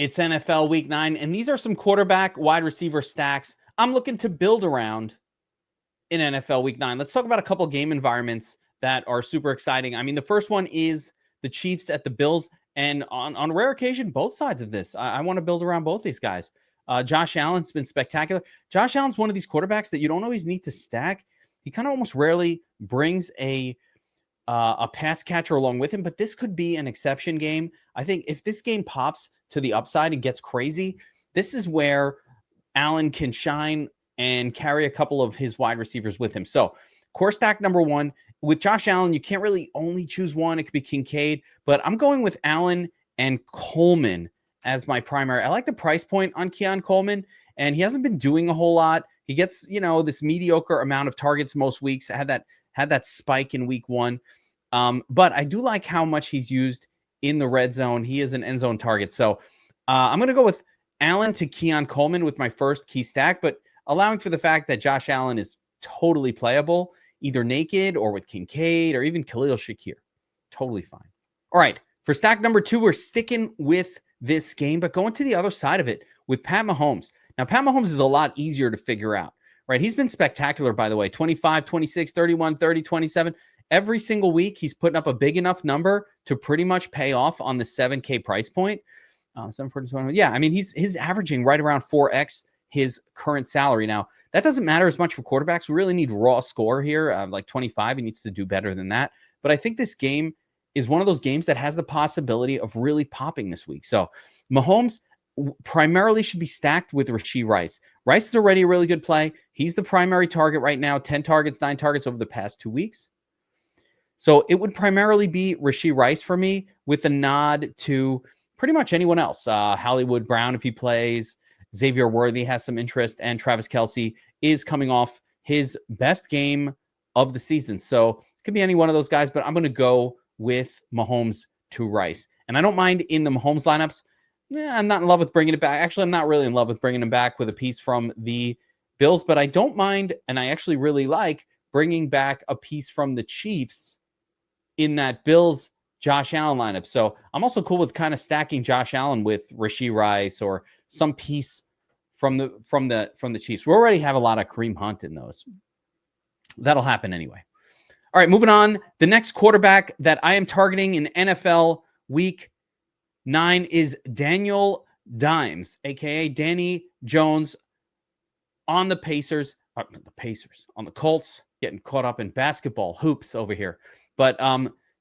It's NFL Week 9, and these are some quarterback wide receiver stacks I'm looking to build around in NFL Week 9. Let's talk about a couple game environments that are super exciting. I mean, the first one is the Chiefs at the Bills, and on a rare occasion, both sides of this. I want to build around both these guys. Josh Allen's been spectacular. Josh Allen's one of these quarterbacks that you don't always need to stack. He kind of almost rarely brings a pass catcher along with him, but this could be an exception game. I think if this game pops to the upside and gets crazy, this is where Allen can shine and carry a couple of his wide receivers with him. So core stack number one, with Josh Allen, you can't really only choose one. It could be Kincaid, but I'm going with Allen and Coleman as my primary. I like the price point on Keon Coleman, and he hasn't been doing a whole lot. He gets, this mediocre amount of targets most weeks. Had that spike in week 1. But I do like how much he's used in the red zone. He is an end zone target. So I'm going to go with Allen to Keon Coleman with my first key stack, but allowing for the fact that Josh Allen is totally playable, either naked or with Kincaid or even Khalil Shakir. Totally fine. All right. For stack number 2, we're sticking with this game, but going to the other side of it with Pat Mahomes. Now, Pat Mahomes is a lot easier to figure out, right? He's been spectacular, by the way. 25, 26, 31, 30, 27. Every single week, he's putting up a big enough number to pretty much pay off on the 7K price point. 742. Yeah, I mean, he's averaging right around 4x his current salary. Now, that doesn't matter as much for quarterbacks. We really need raw score here, like 25. He needs to do better than that. But I think this game is one of those games that has the possibility of really popping this week. So Mahomes primarily should be stacked with Rashee Rice. Rice is already a really good play. He's the primary target right now, 10 targets, 9 targets over the past 2 weeks. So it would primarily be Rashee Rice for me, with a nod to pretty much anyone else. Hollywood Brown, if he plays. Xavier Worthy has some interest, and Travis Kelce is coming off his best game of the season. So it could be any one of those guys, but I'm going to go with Mahomes to Rice. And I don't mind in the Mahomes lineups. I'm not in love with bringing it back. Actually, I'm not really in love with bringing him back with a piece from the Bills, but I don't mind, and I actually really like bringing back a piece from the Chiefs in that Bills Josh Allen lineup. So I'm also cool with kind of stacking Josh Allen with Rashee Rice or some piece from the Chiefs. We already have a lot of Kareem Hunt in those. That'll happen anyway. All right, moving on. The next quarterback that I am targeting in NFL Week 9 is Daniel Dimes, aka Danny Jones, on the Pacers. On the Colts. Getting caught up in basketball hoops over here. But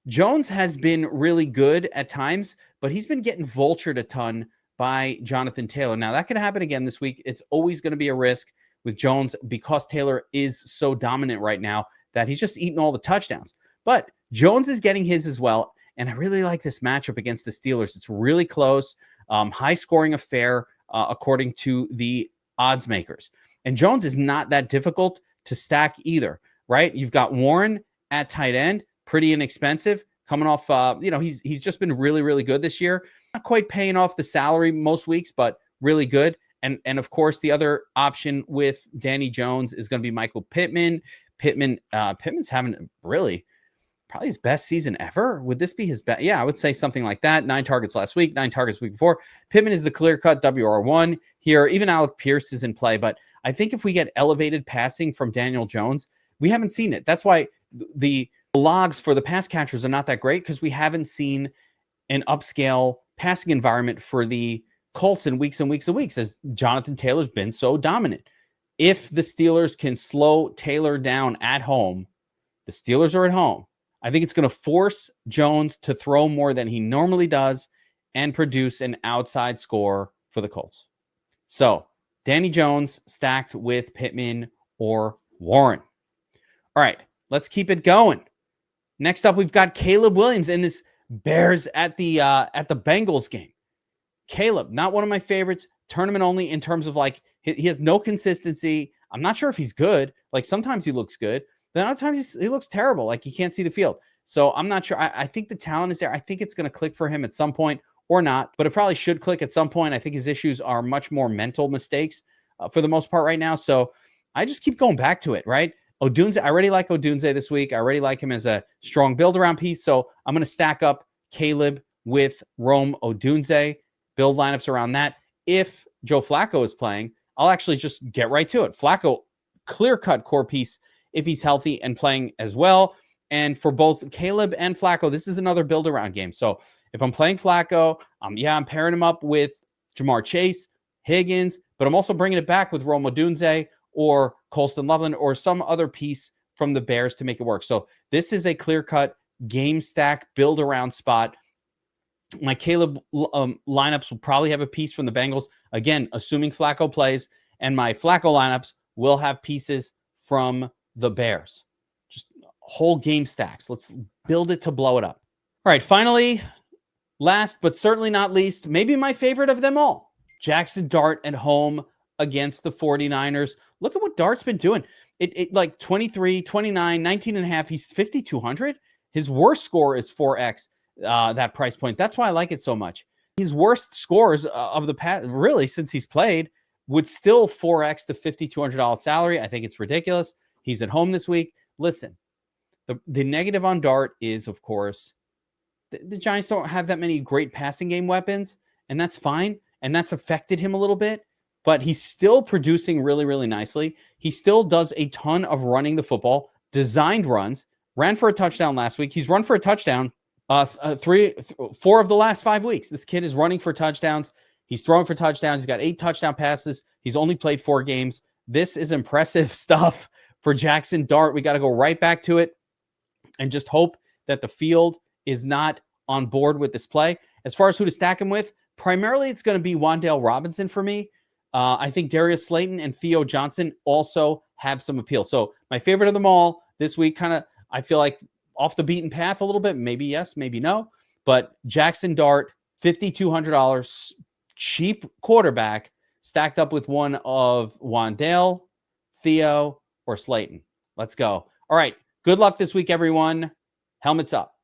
Jones has been really good at times, but he's been getting vultured a ton by Jonathan Taylor. Now, that could happen again this week. It's always going to be a risk with Jones because Taylor is so dominant right now that he's just eating all the touchdowns. But Jones is getting his as well, and I really like this matchup against the Steelers. It's really close, high-scoring affair, according to the odds makers. And Jones is not that difficult to stack either, right? You've got Warren at tight end, pretty inexpensive, coming off, he's just been really, really good this year. Not quite paying off the salary most weeks, but really good. And of course, the other option with Danny Jones is going to be Michael Pittman. Pittman's having really probably his best season ever. Would this be his best? Yeah, I would say something like that. 9 targets last week, 9 targets week before. Pittman is the clear-cut WR1 here. Even Alec Pierce is in play, but I think if we get elevated passing from Daniel Jones, we haven't seen it. That's why the logs for the pass catchers are not that great, because we haven't seen an upscale passing environment for the Colts in weeks and weeks and weeks, as Jonathan Taylor's been so dominant. If the Steelers can slow Taylor down at home, the Steelers are at home, I think it's going to force Jones to throw more than he normally does and produce an outside score for the Colts. So Danny Jones stacked with Pittman or Warren. All right, let's keep it going. Next up, we've got Caleb Williams in this Bears at the Bengals game. Caleb, not one of my favorites. Tournament only in terms of like he has no consistency. I'm not sure if he's good. Like sometimes he looks good, but other times he looks terrible. Like he can't see the field. So I'm not sure. I think the talent is there. I think it's going to click for him at some point or not, but it probably should click at some point. I think his issues are much more mental mistakes for the most part right now. So I just keep going back to it, right? Odunze, I already like Odunze this week. I already like him as a strong build-around piece. So I'm going to stack up Caleb with Rome Odunze. build lineups around that. If Joe Flacco is playing, I'll actually just get right to it. Flacco, clear-cut core piece if he's healthy and playing as well. And for both Caleb and Flacco, this is another build-around game. So if I'm playing Flacco, I'm pairing him up with Jamar Chase, Higgins, but I'm also bringing it back with Rome Odunze or Colston Loveland or some other piece from the Bears to make it work. So this is a clear-cut game stack build-around spot. My Caleb lineups will probably have a piece from the Bengals, again, assuming Flacco plays, and my Flacco lineups will have pieces from the Bears. Just whole game stacks. Let's build it to blow it up. All right, finally, last but certainly not least, maybe my favorite of them all, Jackson Dart at home against the 49ers. Look at what Dart's been doing. It like 23, 29, 19 and a half. He's 5,200. His worst score is 4X that price point. That's why I like it so much. His worst scores of the past, really, since he's played, would still 4X the $5,200 salary. I think it's ridiculous. He's at home this week. Listen, the negative on Dart is, of course, the Giants don't have that many great passing game weapons, and that's fine. And that's affected him a little bit, but he's still producing really, really nicely. He still does a ton of running the football, designed runs, ran for a touchdown last week. He's run for a touchdown 4 of the last 5 weeks. This kid is running for touchdowns. He's throwing for touchdowns. He's got 8 touchdown passes. He's only played 4 games. This is impressive stuff for Jackson Dart. We got to go right back to it and just hope that the field is not on board with this play. As far as who to stack him with, primarily it's going to be Wan'Dale Robinson for me. I think Darius Slayton and Theo Johnson also have some appeal. So my favorite of them all this week, kind of, I feel like off the beaten path a little bit. Maybe yes, maybe no. But Jackson Dart, $5,200, cheap quarterback, stacked up with one of Wan'Dale, Theo, or Slayton. Let's go. All right. Good luck this week, everyone. Helmets up.